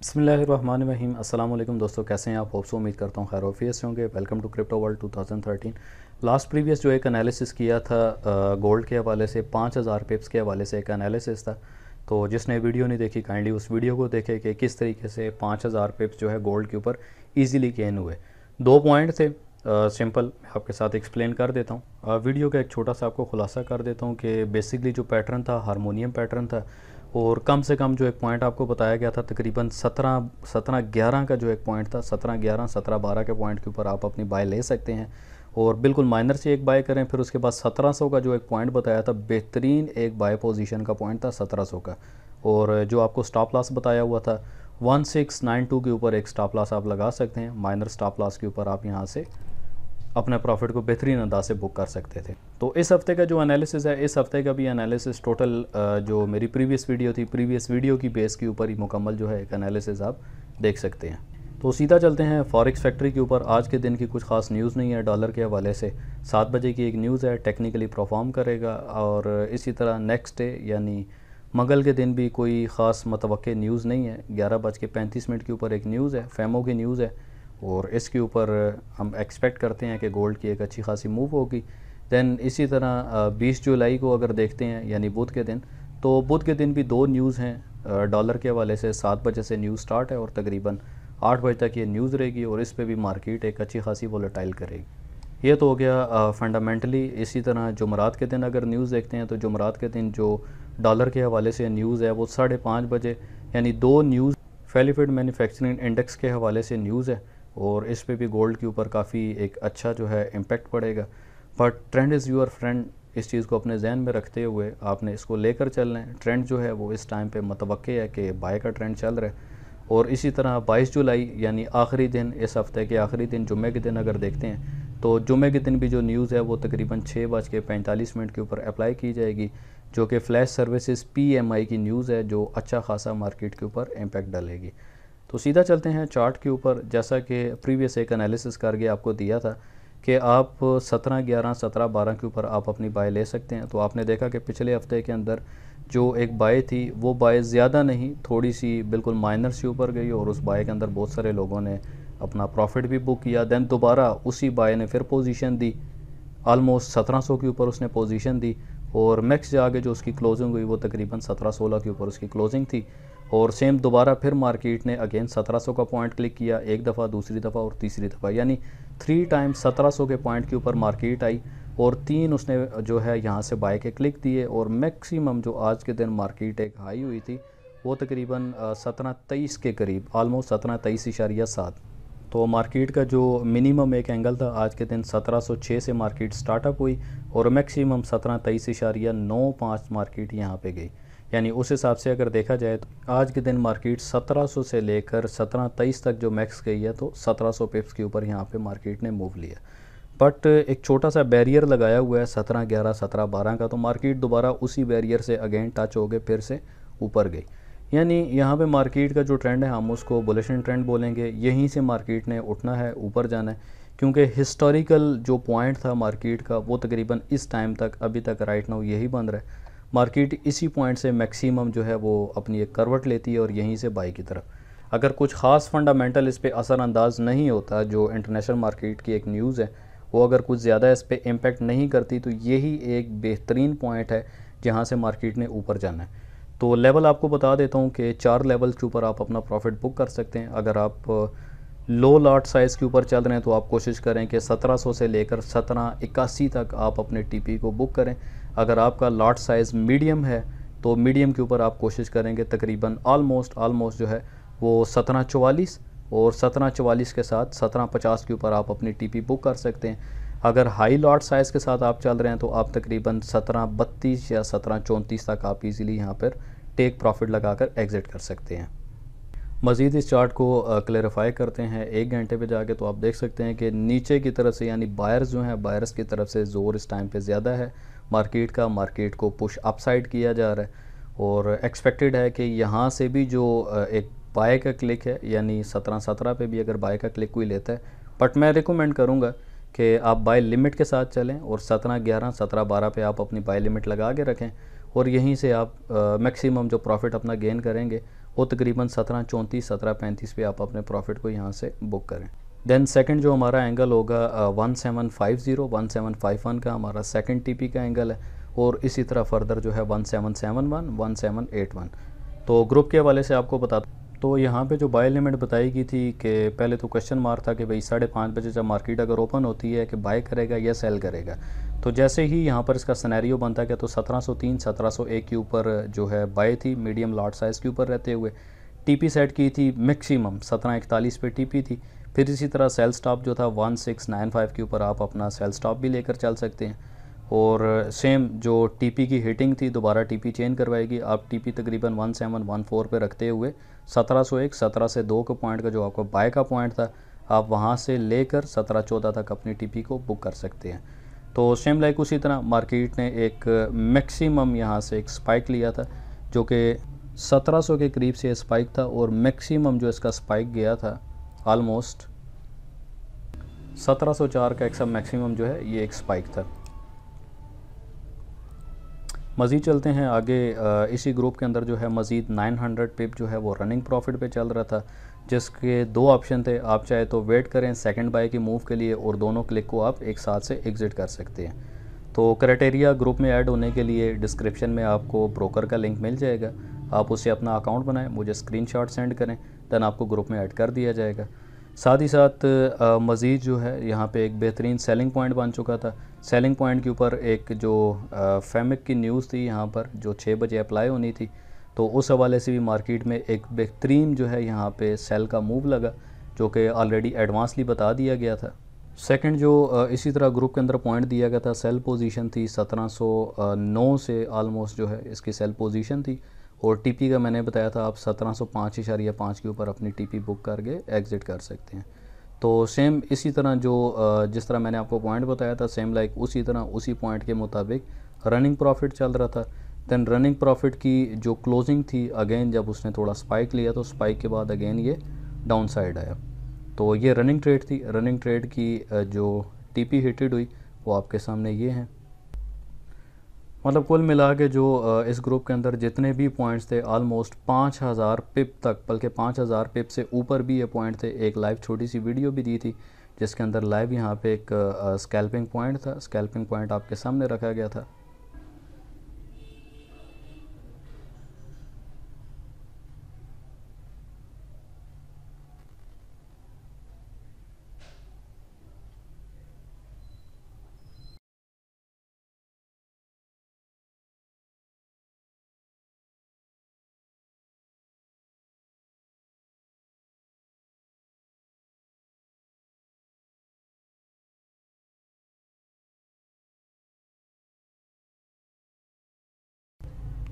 बिस्मिल्लाहिर्रहमानिर्रहीम। अस्सलाम वालेकुम दोस्तों, कैसे हैं आप? होप्स उम्मीद करता हूँ खैर ऑफियस होंगे। Welcome to crypto world 2013। Last previous जो एक एनालिसिस किया था गोल्ड के हवाले से, 5000 पिप्स के हवाले से एक एनालिसिस था। तो जिसने वीडियो नहीं देखी काइंडली उस वीडियो को देखे कि किस तरीके से 5000 पिप्स जो है गोल्ड के ऊपर ईजिली गेन हुए। दो पॉइंट थे, सिंपल मैं आपके साथ एक्सप्लेन कर देता हूँ। वीडियो का एक छोटा सा आपको खुलासा कर देता हूँ कि बेसिकली जो पैटर्न था हारमोनियम पैटर्न था, और कम से कम जो एक पॉइंट आपको बताया गया था तकरीबन 17-11 का जो एक पॉइंट था, 17-11 17-12 के पॉइंट के ऊपर आप अपनी बाय ले सकते हैं और बिल्कुल माइनर से एक बाय करें। फिर उसके बाद 1700 का जो एक पॉइंट बताया था, बेहतरीन एक बाय पोजीशन का पॉइंट था 1700 का। और जो आपको स्टॉप लॉस बताया हुआ था 1692 के ऊपर एक स्टॉप लॉस आप लगा सकते हैं। माइनर स्टॉप लॉस के ऊपर आप यहाँ से अपने प्रॉफिट को बेहतरीन अंदाज से बुक कर सकते थे। तो इस हफ्ते का जो एनालिसिस है, इस हफ्ते का भी एनालिसिस टोटल जो मेरी प्रीवियस वीडियो थी, प्रीवियस वीडियो की बेस के ऊपर ही मुकम्मल जो है एक एनालिसिस आप देख सकते हैं। तो सीधा चलते हैं फॉरेक्स फैक्ट्री के ऊपर। आज के दिन की कुछ खास न्यूज़ नहीं है डॉलर के हवाले से। 7 बजे की एक न्यूज़ है, टेक्निकली परफॉर्म करेगा। और इसी तरह नेक्स्ट डे यानी मंगल के दिन भी कोई ख़ास मतवक्के न्यूज़ नहीं है। 11:35 के ऊपर एक न्यूज़ है, फेमो की न्यूज़ है, और इसके ऊपर हम एक्सपेक्ट करते हैं कि गोल्ड की एक अच्छी खासी मूव होगी। दैन इसी तरह 20 जुलाई को अगर देखते हैं यानी बुध के दिन, तो बुध के दिन भी दो न्यूज़ हैं डॉलर के हवाले से। 7 बजे से न्यूज़ स्टार्ट है और तकरीबन 8 बजे तक ये न्यूज़ रहेगी और इस पे भी मार्केट एक अच्छी खासी वोलेटाइल करेगी। ये तो हो गया फंडामेंटली। इसी तरह जुमरात के दिन अगर न्यूज़ देखते हैं तो जुमरात के दिन जो डॉलर के हवाले से न्यूज़ है वो 5:30 बजे, यानी दो न्यूज़ फैलिफिड मैन्युफैक्चरिंग इंडेक्स के हवाले से न्यूज़ है और इस पे भी गोल्ड के ऊपर काफ़ी एक अच्छा जो है इम्पैक्ट पड़ेगा। But trend is your friend, इस चीज़ को अपने जहन में रखते हुए आपने इसको लेकर चलना है। ट्रेंड जो है वो इस टाइम पे मतवक्के है कि बाय का ट्रेंड चल रहा है। और इसी तरह 22 जुलाई यानी आखिरी दिन, इस हफ्ते के आखिरी दिन जुम्मे के दिन अगर देखते हैं तो जुम्मे के दिन भी जो न्यूज़ है वो तकरीबन 6:45 के ऊपर अप्लाई की जाएगी, जो कि फ्लैश सर्विसेज PMI की न्यूज़ है, जो अच्छा खासा मार्केट के ऊपर इम्पैक्ट डालेगी। तो सीधा चलते हैं चार्ट के ऊपर। जैसा कि प्रीवियस एक एनालिसिस करके आपको दिया था कि आप 17-11 17-12 के ऊपर आप अपनी बाय ले सकते हैं। तो आपने देखा कि पिछले हफ्ते के अंदर जो एक बाय थी वो बाय ज़्यादा नहीं, थोड़ी सी बिल्कुल माइनर से ऊपर गई और उस बाय के अंदर बहुत सारे लोगों ने अपना प्रॉफिट भी बुक किया। दैन दोबारा उसी बाय ने फिर पोजीशन दी, ऑलमोस्ट 1700 के ऊपर उसने पोजीशन दी और मैक्स जाके जो उसकी क्लोजिंग हुई वो तकरीबन 17-16 के ऊपर उसकी क्लोजिंग थी। और सेम दोबारा फिर मार्केट ने अगेन 1700 का पॉइंट क्लिक किया, एक दफ़ा, दूसरी दफ़ा और तीसरी दफ़ा, यानी 3 टाइम 1700 के पॉइंट के ऊपर मार्केट आई और 3 उसने जो है यहाँ से बाय के क्लिक दिए। और मैक्सिमम जो आज के दिन मार्केट एक हाई हुई थी वो तकरीबन 1723 के करीब, ऑलमोस्ट 1723.7। तो मार्केट का जो मिनिमम एक एंगल था आज के दिन 1706 से मार्केट स्टार्टअप हुई और मैक्सिमम 1723.95 मार्केट यहाँ पे गई। यानी उस हिसाब से अगर देखा जाए तो आज के दिन मार्केट 1700 से लेकर 1723 तक जो मैक्स गई है, तो 1700 पिप्स के ऊपर यहाँ पे मार्केट ने मूव लिया। बट एक छोटा सा बैरियर लगाया हुआ है 17-11 17-12 का, तो मार्केट दोबारा उसी बैरियर से अगेन टच हो गए, फिर से ऊपर गई। यानी यहाँ पे मार्केट का जो ट्रेंड है हम उसको बुलिश ट्रेंड बोलेंगे। यहीं से मार्केट ने उठना है, ऊपर जाना है, क्योंकि हिस्टोरिकल जो पॉइंट था मार्केट का वो तकरीबन इस टाइम तक अभी तक राइट नाउ यही बन रहा है। मार्केट इसी पॉइंट से मैक्सिमम जो है वो अपनी एक करवट लेती है और यहीं से बाई की तरफ। अगर कुछ ख़ास फंडामेंटल इस पर असरअंदाज नहीं होता, जो इंटरनेशनल मार्केट की एक न्यूज़ है वो अगर कुछ ज़्यादा इस पर इम्पेक्ट नहीं करती, तो यही एक बेहतरीन पॉइंट है जहाँ से मार्केट ने ऊपर जाना है। तो लेवल आपको बता देता हूँ कि 4 लेवल के ऊपर आप अपना प्रॉफिट बुक कर सकते हैं। अगर आप लो लॉट साइज़ के ऊपर चल रहे हैं तो आप कोशिश करें कि 1700 से लेकर 1781 तक आप अपने TP को बुक करें। अगर आपका लॉट साइज़ मीडियम है तो मीडियम के ऊपर आप कोशिश करेंगे तकरीबन ऑलमोस्ट जो है वो 1744, और 1744 के साथ 1750 के ऊपर आप अपनी TP बुक कर सकते हैं। अगर हाई लॉट साइज़ के साथ आप चल रहे हैं तो आप तकरीबन 1732 या 1734 तक आप इजीली यहाँ पर टेक प्रॉफिट लगाकर एग्ज़िट कर सकते हैं। मज़ीद इस चार्ट को क्लेरिफाई करते हैं 1 घंटे पे जाके, तो आप देख सकते हैं कि नीचे की तरफ से यानी बायर्स जो हैं, बायर्स की तरफ से ज़ोर इस टाइम पे ज़्यादा है मार्केट का। मार्केट को पुश अपसाइड किया जा रहा है और एक्सपेक्टेड है कि यहाँ से भी जो एक बाय का क्लिक है, यानी 1717 पे भी अगर बाय का क्लिक कोई लेता है, बट मैं रिकमेंड करूँगा कि आप बाय लिमिट के साथ चलें और 17-11 17-12 पे आप अपनी बाय लिमिट लगा के रखें और यहीं से आप मैक्सिमम जो प्रॉफिट अपना गेन करेंगे वो तकरीबन 17.34 17.35 पे आप अपने प्रॉफिट को यहाँ से बुक करें। देन सेकंड जो हमारा एंगल होगा 1750 1751 का हमारा सेकंड टीपी का एंगल है, और इसी तरह फर्दर जो है 1771 1781। तो ग्रुप के हवाले से आपको बता, तो यहाँ पे जो बाय लिमिट बताई गई थी कि पहले तो क्वेश्चन मार्क था कि भाई 5:30 बजे जब मार्केट अगर ओपन होती है कि बाय करेगा या सेल करेगा। तो जैसे ही यहाँ पर इसका सिनेरियो बनता गया तो 1703 1701 के ऊपर जो है बाय थी, मीडियम लॉट साइज़ के ऊपर रहते हुए टीपी सेट की थी, मैक्सिमम 1741 पे टीपी थी। फिर इसी तरह सेल स्टॉप जो था 1695 के ऊपर आप अपना सेल स्टॉप भी लेकर चल सकते हैं। और सेम जो टीपी की हिटिंग थी दोबारा टीपी चेंज करवाएगी, आप टीपी तकरीबन 1714 पे रखते हुए 1701 17 से 2 का पॉइंट का जो आपका बाय का पॉइंट था आप वहाँ से लेकर 1714 तक अपनी टीपी को बुक कर सकते हैं। तो सेम लाइक उसी तरह मार्केट ने एक मैक्सिमम यहाँ से एक स्पाइक लिया था जो कि 1700 के करीब से स्पाइक था, और मैक्सिमम जो इसका स्पाइक गया था ऑलमोस्ट 1704 का एक सब मैक्सिमम जो है ये एक स्पाइक था। मज़ीद चलते हैं आगे। इसी ग्रुप के अंदर जो है मज़ीद 900 पिप जो है वो रनिंग प्रॉफिट पे चल रहा था, जिसके दो ऑप्शन थे। आप चाहे तो वेट करें सेकंड बाय की मूव के लिए, और दोनों क्लिक को आप एक साथ से एग्ज़िट कर सकते हैं। तो क्राइटेरिया ग्रुप में ऐड होने के लिए डिस्क्रिप्शन में आपको ब्रोकर का लिंक मिल जाएगा, आप उससे अपना अकाउंट बनाएं, मुझे स्क्रीनशॉट सेंड करें, देन आपको ग्रुप में ऐड कर दिया जाएगा। साथ ही साथ मज़ीद जो है यहाँ पे एक बेहतरीन सेलिंग पॉइंट बन चुका था। सेलिंग पॉइंट के ऊपर एक जो फेमिक की न्यूज़ थी यहाँ पर जो 6 बजे अप्लाई होनी थी, तो उस हवाले से भी मार्केट में एक बेहतरीन जो है यहाँ पे सेल का मूव लगा, जो कि ऑलरेडी एडवांसली बता दिया गया था। सेकंड जो इसी तरह ग्रुप के अंदर पॉइंट दिया गया था, सेल पोजीशन थी 1709 से ऑलमोस्ट जो है इसकी सेल पोजीशन थी, और टीपी का मैंने बताया था आप 1705.5 के ऊपर अपनी टीपी बुक करके एग्ज़िट कर सकते हैं। तो सेम इसी तरह जो जिस तरह मैंने आपको पॉइंट बताया था सेम लाइक उसी तरह उसी पॉइंट के मुताबिक रनिंग प्रॉफिट चल रहा था। देन रनिंग प्रॉफिट की जो क्लोजिंग थी अगेन जब उसने थोड़ा स्पाइक लिया तो स्पाइक के बाद अगेन ये डाउन साइड आया। तो ये रनिंग ट्रेड थी। रनिंग ट्रेड की जो टीपी हिटेड हुई वो आपके सामने ये हैं। मतलब कुल मिला के जो इस ग्रुप के अंदर जितने भी पॉइंट्स थे ऑलमोस्ट 5000 पिप तक, बल्कि 5000 पिप से ऊपर भी ये पॉइंट थे। एक लाइव छोटी सी वीडियो भी दी थी जिसके अंदर लाइव यहाँ पे एक स्कैल्पिंग पॉइंट था, स्कैल्पिंग पॉइंट आपके सामने रखा गया था।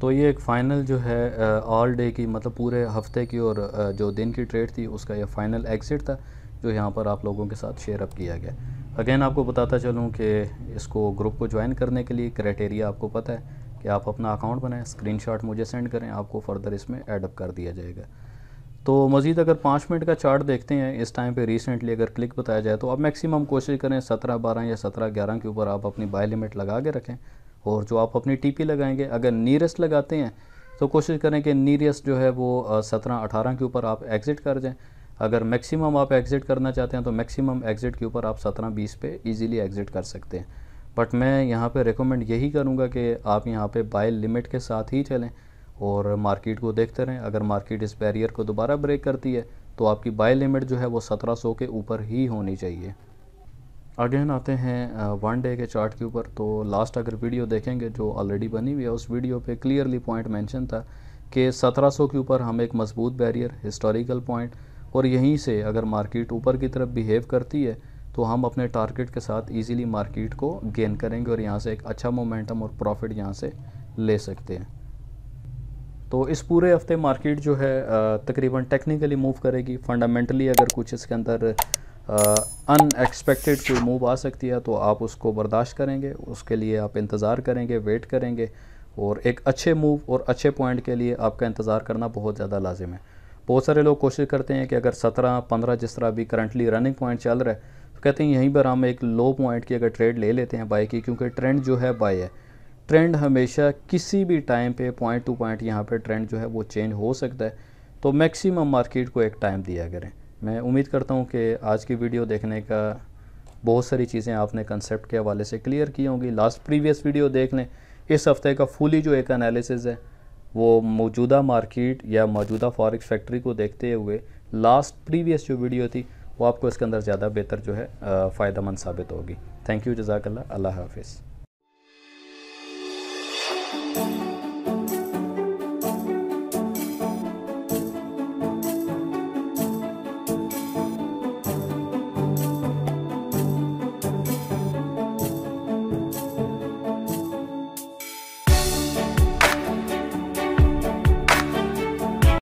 तो ये एक फ़ाइनल जो है ऑल डे की मतलब पूरे हफ्ते की और जो दिन की ट्रेड थी उसका ये फ़ाइनल एग्ज़िट था जो यहाँ पर आप लोगों के साथ शेयर अप किया गया। अगेन आपको बताता चलूँ कि इसको ग्रुप को ज्वाइन करने के लिए क्राइटेरिया आपको पता है कि आप अपना अकाउंट बनाएं, स्क्रीनशॉट मुझे सेंड करें, आपको फर्दर इसमें ऐड अप कर दिया जाएगा। तो मज़ीद अगर 5 मिनट का चार्ट देखते हैं इस टाइम पे रिसेंटली अगर क्लिक बताया जाए तो आप मैक्सिमम कोशिश करें 17-12 या 17-11 के ऊपर आप अपनी बाय लिमिट लगा के रखें, और जो आप अपनी टीपी लगाएंगे अगर नीयरेस्ट लगाते हैं तो कोशिश करें कि नीयरेस्ट जो है वो 17-18 के ऊपर आप एग्ज़िट कर जाएं। अगर मैक्सिमम आप एग्ज़िट करना चाहते हैं तो मैक्सिमम एग्ज़िट के ऊपर आप 17-20 पे इजीली एग्ज़िट कर सकते हैं। बट मैं यहाँ पे रिकमेंड यही करूँगा कि आप यहाँ पे बाय लिमिट के साथ ही चलें और मार्केट को देखते रहें। अगर मार्केट इस बैरियर को दोबारा ब्रेक करती है तो आपकी बाय लिमिट जो है वो 1700 के ऊपर ही होनी चाहिए। अगेन आते हैं वन डे के चार्ट के ऊपर। तो लास्ट अगर वीडियो देखेंगे जो ऑलरेडी बनी हुई है उस वीडियो पे क्लियरली पॉइंट मेंशन था कि 1700 के ऊपर हम एक मजबूत बैरियर, हिस्टोरिकल पॉइंट, और यहीं से अगर मार्केट ऊपर की तरफ बिहेव करती है तो हम अपने टारगेट के साथ इजीली मार्केट को गेन करेंगे और यहाँ से एक अच्छा मोमेंटम और प्रॉफिट यहाँ से ले सकते हैं। तो इस पूरे हफ्ते मार्केट जो है तकरीबन टेक्निकली मूव करेगी। फंडामेंटली अगर कुछ इसके अंदर अनएक्सपेक्टेड कोई मूव आ सकती है तो आप उसको बर्दाश्त करेंगे, उसके लिए आप इंतज़ार करेंगे, वेट करेंगे, और एक अच्छे मूव और अच्छे पॉइंट के लिए आपका इंतज़ार करना बहुत ज़्यादा लाजिम है। बहुत सारे लोग कोशिश करते हैं कि अगर 17-15 जिस तरह अभी करंटली रनिंग पॉइंट चल रहा है तो कहते हैं यहीं पर हम एक लो पॉइंट की अगर ट्रेड ले लेते हैं बाय की, क्योंकि ट्रेंड जो है बाय है। ट्रेंड हमेशा किसी भी टाइम पे पॉइंट टू पॉइंट यहाँ पे ट्रेंड जो है वो चेंज हो सकता है। तो मैक्सिमम मार्केट को एक टाइम दिया करें। मैं उम्मीद करता हूँ कि आज की वीडियो देखने का बहुत सारी चीज़ें आपने कंसेप्ट के हवाले से क्लियर की होंगी। लास्ट प्रीवियस वीडियो देख लें। इस हफ्ते का फुली जो एक एनालिसिस है वो मौजूदा मार्केट या मौजूदा फॉरेक्स फैक्ट्री को देखते हुए लास्ट प्रीवियस जो वीडियो थी वो आपको इसके अंदर ज़्यादा बेहतर जो है फ़ायदेमंद साबित होगी। थैंक यू, जज़ाकल्लाह, अल्लाह हाफिज़।